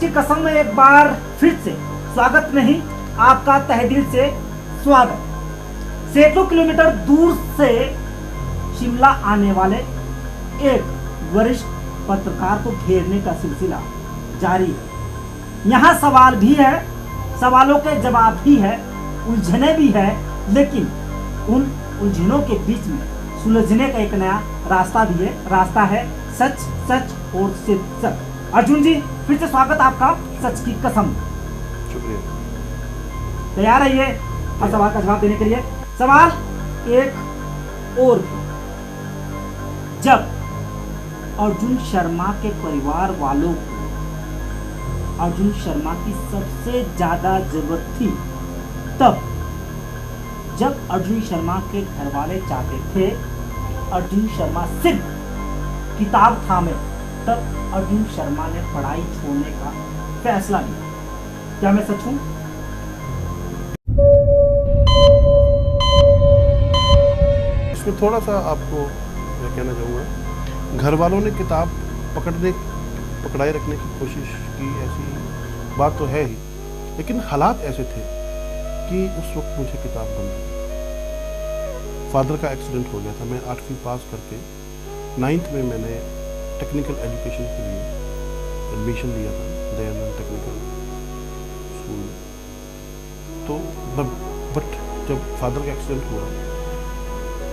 की कसम में एक बार फिर से स्वागत नहीं, आपका तहे दिल से स्वागत। सैकड़ों किलोमीटर दूर से शिमला आने वाले एक वरिष्ठ पत्रकार को घेरने का सिलसिला जारी है। यहाँ सवाल भी है, सवालों के जवाब भी है, उलझने भी है, लेकिन उन उलझनों के बीच में सुलझने का एक नया रास्ता भी है। रास्ता है सच, सच और सिर्फ सच। अर्जुन जी, फिर से स्वागत आपका सच की कसम। शुक्रिया। तैयार है ये हर सवाल का जवाब देने के लिए? सवाल एक और भी। जब अर्जुन शर्मा के परिवार वालों को अर्जुन शर्मा की सबसे ज्यादा जरूरत थी, तब जब अर्जुन शर्मा के घर वाले चाहते थे अर्जुन शर्मा सिर्फ किताब थामे, तब अर्जुन शर्मा ने पढ़ाई छोड़ने का फैसला लिया। क्या मैं सच हूं? इसमें थोड़ा सा आपको मैं कहना चाहूँगा, घर वालों ने किताब पकड़ाई रखने की कोशिश की, ऐसी बात तो है ही, लेकिन हालात ऐसे थे कि उस वक्त मुझे किताब बंद थी। फादर का एक्सीडेंट हो गया था। मैं 8वीं पास करके 9th में मैंने टेक्निकल एजुकेशन के लिए एडमिशन लिया था दयानंद टेक्निकल स्कूल में। तो बट जब फादर का एक्सीडेंट हुआ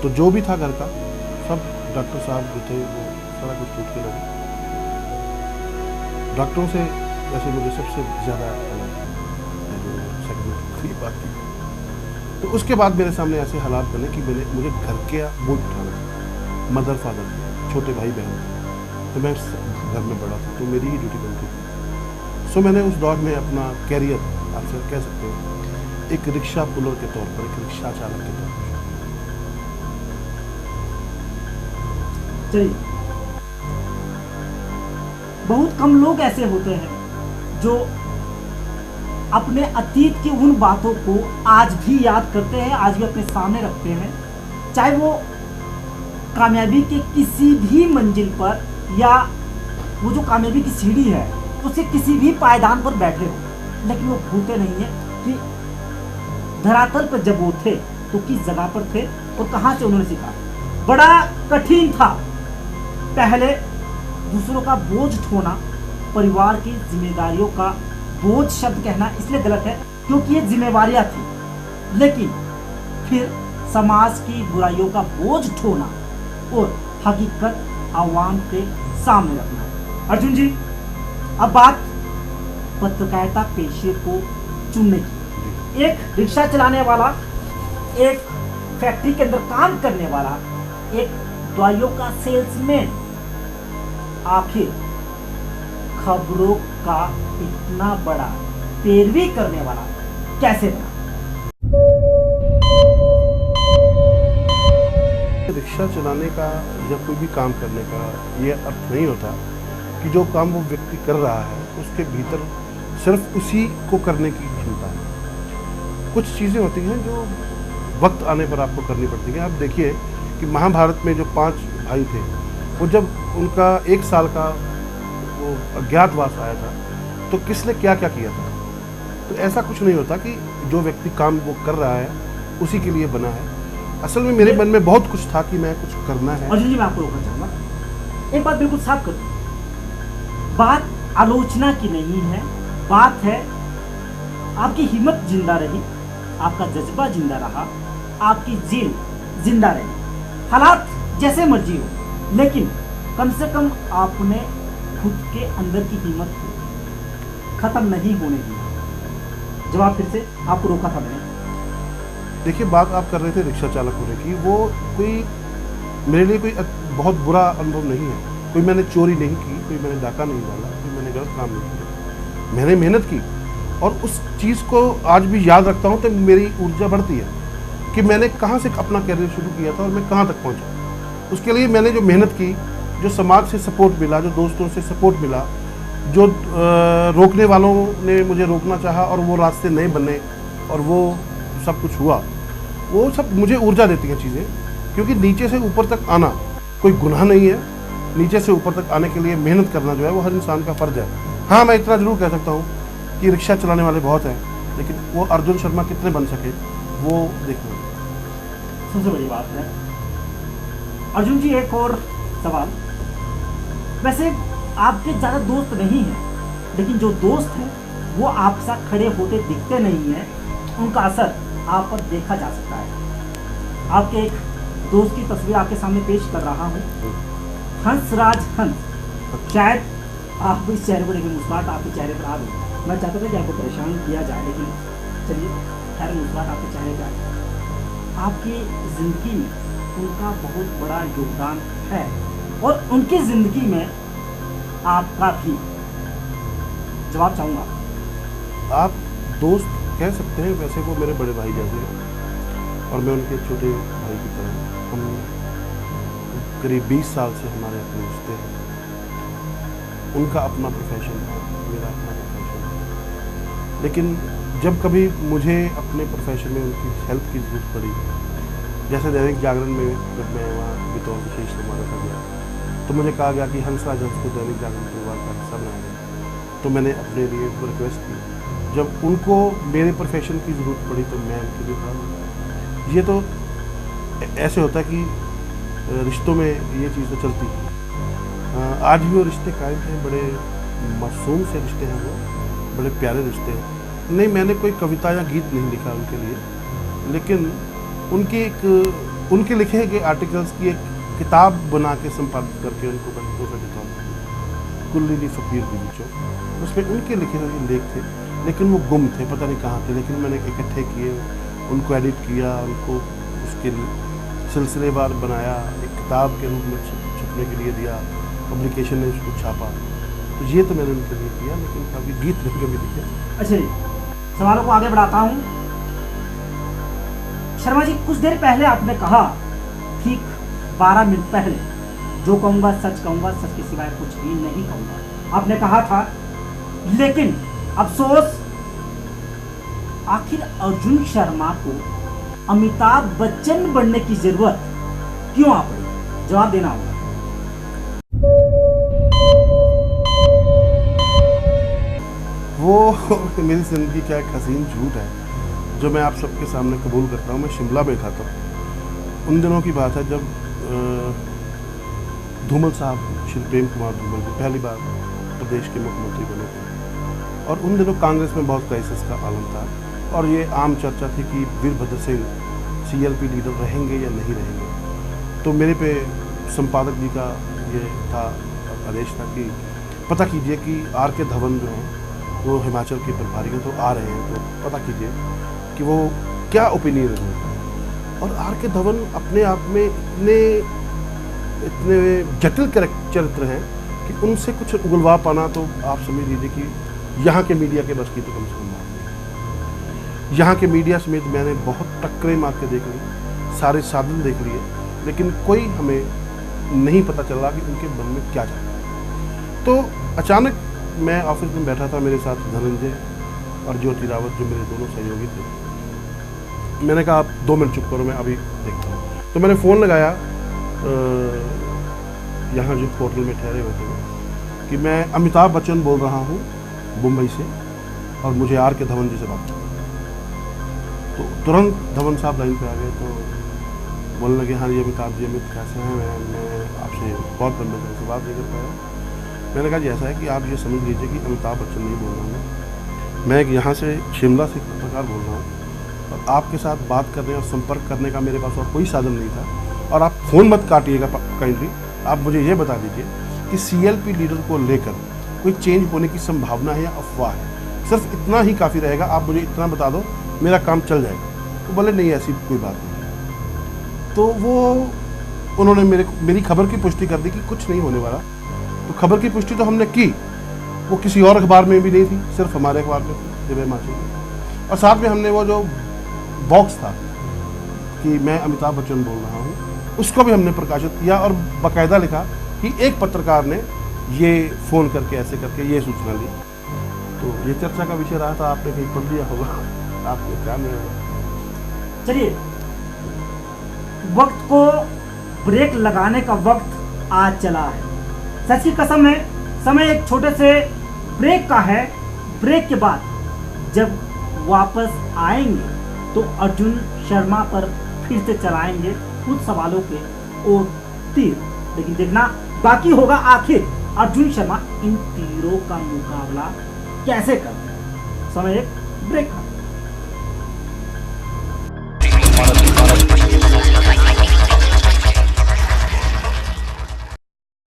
तो जो भी था घर का, सब डॉक्टर साहब जो थे वो सारा कुछ टूट के लगे। डॉक्टरों से वैसे मुझे सबसे ज़्यादा बात की। तो उसके बाद मेरे सामने ऐसे हालात बने कि मुझे घर के बोझ उठाना था। मदर फादर थे, छोटे भाई बहन थे, तो मैं घर में बड़ा था, तो मेरी ही ड्यूटी बनती थी। सो मैंने उस दौर में अपना कैरियर, आप कह सकते हैं, एक रिक्शा पुलर के तौर पर, एक रिक्शा चालक के तौर पर। चलिए, बहुत कम लोग ऐसे होते हैं जो अपने अतीत की उन बातों को आज भी याद करते हैं, आज भी अपने सामने रखते हैं, चाहे वो कामयाबी के किसी भी मंजिल पर या वो जो कामयाबी की सीढ़ी है उसके किसी भी पायदान पर बैठे हो, लेकिन वो भूलते नहीं है कि धरातल पर जब वो थे तो किस जगह पर थे और कहां से उन्होंने सीखा। बड़ा कठिन था पहले दूसरों का बोझ ढोना, परिवार की जिम्मेदारियों का बोझ शब्द कहना इसलिए गलत है क्योंकि ये जिम्मेवारियां थी, लेकिन फिर समाज की बुराइयों का बोझ ढोना और हकीकत आवाम के सामने रखना है। अर्जुन जी, अब बात पत्रकारिता पेशे को चुनने की। एक रिक्शा चलाने वाला, एक फैक्ट्री के अंदर काम करने वाला, एक दवाइयों का सेल्समैन, आखिर खबरों का इतना बड़ा पैरवी करने वाला कैसे बना? रिक्शा चलाने का या कोई भी काम करने का ये अर्थ नहीं होता कि जो काम वो व्यक्ति कर रहा है उसके भीतर सिर्फ उसी को करने की क्षमता है। कुछ चीज़ें होती हैं जो वक्त आने पर आपको करनी पड़ती हैं। आप देखिए कि महाभारत में जो 5 भाई थे, वो जब उनका 1 साल का वो अज्ञातवास आया था तो किसने क्या क्या किया था। तो ऐसा कुछ नहीं होता कि जो व्यक्ति काम वो कर रहा है उसी के लिए बना है। असल में मेरे मन में बहुत कुछ था कि मैं कुछ करना है। अर्जुन जी, मैं आपको रोकना चाहूंगा, एक बात बिल्कुल साफ कर दूं। बात आलोचना की नहीं है, बात है आपकी हिम्मत जिंदा रही, आपका जज्बा जिंदा रहा, आपकी जील जिंदा रही। हालात जैसे मर्जी हो, लेकिन कम से कम आपने खुद के अंदर की हिम्मत को खत्म नहीं होने दिया। जवाब फिर से आपको रोका था मैंने। देखिए, बात आप कर रहे थे रिक्शा चालक होने की, वो कोई मेरे लिए कोई बहुत बुरा अनुभव नहीं है। कोई मैंने चोरी नहीं की, कोई मैंने डाका नहीं डाला, कोई मैंने गलत काम नहीं किया। मैंने मेहनत की और उस चीज़ को आज भी याद रखता हूँ तो मेरी ऊर्जा बढ़ती है कि मैंने कहाँ से अपना कैरियर शुरू किया था और मैं कहाँ तक पहुँचा। उसके लिए मैंने जो मेहनत की, जो समाज से सपोर्ट मिला, जो दोस्तों से सपोर्ट मिला, जो रोकने वालों ने मुझे रोकना चाहा और वो रास्ते नहीं बने और वो सब कुछ हुआ, वो सब मुझे ऊर्जा देती हैं चीज़ें। क्योंकि नीचे से ऊपर तक आना कोई गुनाह नहीं है। नीचे से ऊपर तक आने के लिए मेहनत करना जो है वो हर इंसान का फ़र्ज़ है। हाँ, मैं इतना जरूर कह सकता हूँ कि रिक्शा चलाने वाले बहुत हैं, लेकिन वो अर्जुन शर्मा कितने बन सके वो देखना। सबसे बड़ी बात है अर्जुन जी, एक और सवाल। वैसे आपके ज़्यादा दोस्त नहीं हैं, लेकिन जो दोस्त हैं वो आप साथ खड़े होते दिखते नहीं हैं, उनका असर आप पर देखा जा सकता है। आपके एक दोस्त की तस्वीर आपके सामने पेश कर रहा हूँ, हंसराज हंस। शायद आप इस चेहरे को देखिए, मुस्कुराहट आपके चेहरे पर आ गई। मैं चाहता था कि आपको परेशान किया जाए, लेकिन चलिए खैर, मुस्कुराहट आपके चेहरे पर आ गई। आपकी ज़िंदगी में उनका बहुत बड़ा योगदान है और उनकी ज़िंदगी में आपका भी। जवाब चाहूँगा। आप दोस्त कह सकते हैं, वैसे वो मेरे बड़े भाई जैसे हैं और मैं उनके छोटे भाई की तरह। हम करीब 20 साल से हमारे अपने रिश्ते हैं। उनका अपना प्रोफेशन है, मेरा अपना प्रोफेशन है, लेकिन जब कभी मुझे अपने प्रोफेशन में उनकी हेल्प की ज़रूरत पड़ी, जैसे दैनिक जागरण में जब मैं वहाँ बतौर विशेष संवाददाता गया, तो मुझे कहा गया कि हंसराज हंस को दैनिक जागरण परिवार का हिस्सा बनाया गया। तो मैंने अपने लिए वो रिक्वेस्ट की। जब उनको मेरे प्रोफेशन की ज़रूरत पड़ी तो मैं उनके लिए खड़ा। ये तो ऐसे होता है कि रिश्तों में ये चीज़ तो चलती है। आज भी वो रिश्ते कायम हैं, बड़े मासूम से रिश्ते हैं, वो बड़े प्यारे रिश्ते हैं। नहीं, मैंने कोई कविता या गीत नहीं लिखा उनके लिए, लेकिन उनके लिखे गए आर्टिकल्स की एक किताब बना के संपादित करके उनको बच्चों का देता हूँ, कुल्ली फ़कीर के बीचों। उसमें उनके लिखे हुए लेख थे, लेकिन वो गुम थे, पता नहीं कहाँ थे। लेकिन मैंने इकट्ठे किए, उनको एडिट किया, उनको उसके सिलसिलेवार बनाया, एक किताब के रूप में छपने के लिए दिया, पब्लिकेशन ने उसको छापा। तो ये तो मैंने उनके लिए किया, लेकिन कभी गीत नहीं कभी लिखे। अच्छा जी, सवालों को आगे बढ़ाता हूँ। शर्मा जी, कुछ देर पहले आपने कहा, ठीक 12 मिनट पहले, जो कहूँगा सच कहूँगा, सच के सिवाय कुछ भी नहीं कहूँगा। आपने कहा था, लेकिन अफसोस आखिर अर्जुन शर्मा को अमिताभ बच्चन बनने की जरूरत क्यों आ पड़ी? जवाब देना होगा। वो मेरी ज़िंदगी का एक हसीन झूठ है जो मैं आप सबके सामने कबूल करता हूँ। मैं शिमला में था, तो उन दिनों की बात है जब धूमल साहब, श्री प्रेम कुमार धूमल जी पहली बार प्रदेश के मुख्यमंत्री बने थे, और उन दिनों कांग्रेस में बहुत क्राइसिस का आलम था, और ये आम चर्चा थी कि वीरभद्र सिंह CLP लीडर रहेंगे या नहीं रहेंगे। तो मेरे पे संपादक जी का ये था, आदेश था कि पता कीजिए कि R.K. धवन जो हैं वो हिमाचल के प्रभारी हैं, तो आ रहे हैं, तो पता कीजिए कि वो क्या ओपिनियन है। और R.K. धवन अपने आप में इतने जटिल चरित्र हैं कि उनसे कुछ उगलवा पाना, तो आप समझ लीजिए कि यहाँ के मीडिया के बस की तो कम से कम बात नहीं। यहाँ के मीडिया समेत मैंने बहुत टक्करें मार के देख ली, सारे साधन देख लिए, लेकिन कोई हमें नहीं पता चला कि उनके मन में क्या चल रहा है। तो अचानक मैं ऑफिस में बैठा था, मेरे साथ धनंजय और ज्योति रावत जो मेरे दोनों सहयोगी थे। मैंने कहा आप 2 मिनट चुप करो, मैं अभी देखता हूँ। तो मैंने फ़ोन लगाया यहाँ जो होटल में ठहरे हुए थे कि मैं अमिताभ बच्चन बोल रहा हूँ मुंबई से, और मुझे R.K. धवन जी से बात करनी। तो तुरंत धवन साहब लाइन पे आ गए, तो बोलने लगे, हाँ जी अमिताभ जी, अमित कैसे हैं? मैं आपसे बहुत लंबे समय से बात नहीं कर पाया। मैंने कहा जी ऐसा है कि आप ये समझ लीजिए कि अमिताभ बच्चन नहीं बोल रहा हूँ मैं, यहाँ से शिमला से पत्रकार बोल रहा हूँ, और आपके साथ बात करने और संपर्क करने का मेरे पास और कोई साधन नहीं था, और आप फ़ोन मत काटिएगा काइंडली। आप मुझे ये बता दीजिए कि CLP लीडर को लेकर कोई चेंज होने की संभावना है या अफवाह है? सिर्फ इतना ही काफ़ी रहेगा, आप मुझे इतना बता दो, मेरा काम चल जाएगा। तो बोले नहीं, ऐसी कोई बात नहीं। तो वो उन्होंने मेरी खबर की पुष्टि कर दी कि कुछ नहीं होने वाला। तो खबर की पुष्टि तो हमने की, वो किसी और अखबार में भी नहीं थी, सिर्फ हमारे अखबार में थी, दिव्य हिमाचल में। और साथ में हमने वो जो बॉक्स था कि मैं अमिताभ बच्चन बोल रहा हूँ, उसको भी हमने प्रकाशित किया, और बाकायदा लिखा कि एक पत्रकार ने ये फ़ोन करके ऐसे करके ये सूचना ली। तो ये चर्चा का विषय रहा था, आपने कहीं पढ़ लिया होगा, आपको क्या नहीं होगा। चलिए, वक्त को ब्रेक लगाने का वक्त आज चला है। सच की कसम है, समय एक छोटे से ब्रेक का है। ब्रेक के बाद जब वापस आएंगे तो अर्जुन शर्मा पर फिर से चलाएंगे कुछ सवालों के और तीर। लेकिन देखना बाकी होगा आखिर अर्जुन शर्मा इन तीरों का मुकाबला कैसे करते हैं। समय एक ब्रेक का।